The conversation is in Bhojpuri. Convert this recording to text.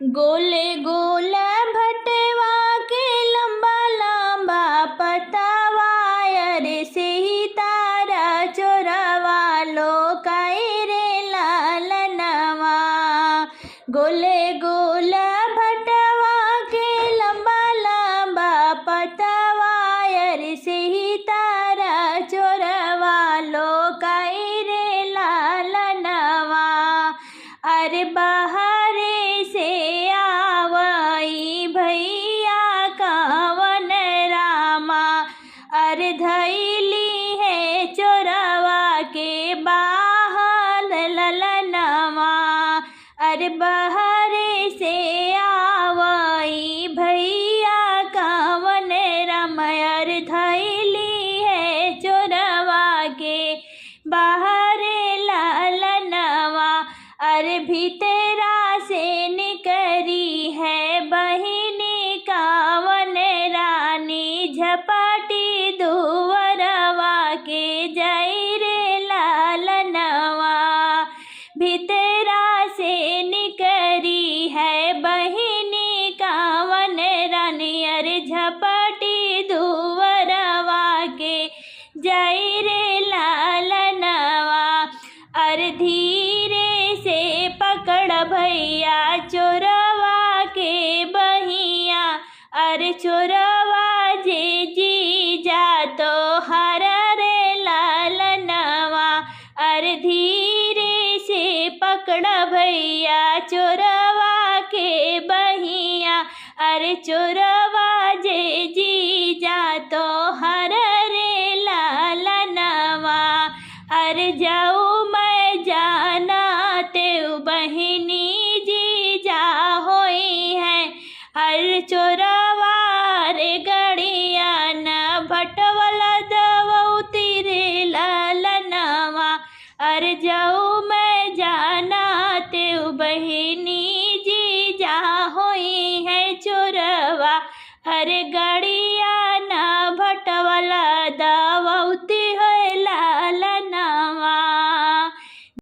गोले गोला भटवा के लंबा लंबा पतावा, अरे से ही तारा चोरवा लो काई रे लालनवा। गोले गोला भटवा के लंबा लंबा पतावा, अरे से ही तारा चोरवा लो काई रे लालनवा। अरे बाहरे से आवई भैया कावन रामा, अरे धैली है चोरवा के बाहर ललनवा। अरे बाहरे से आवई भैया कावन रामा, अरे धैली है चोरवा के बाहरे लालनवा। अरे भीतरा से निकरी है बहिनी कावन रानी, झपाटी दुवरवा के जई रे लालनवा। भीतरा से निकरी है बहिनी कावन रानी, अरे झपाटी दुवरवा के जई रे लालनवा। अरे धीरे से पकड़ भैया चोरवा के बहिया, अरे चोरवा जे जी जा तो हर रे लालनवा। अरे धीरे से पकड़ भैया चोरवा के बहिया, अरे चोरवा जे जी जा तो हर रे लालनवा। अरे जाऊ मैं जाना तेऊ बहिनी जी जा होई है, हर चोरवा रे गड़िया न भटवला दवऊ तेरे लालनवा। अरे जाऊ मैं जाना तेऊ बहिनी जी जा होई है चोरवा, हर गाड़ी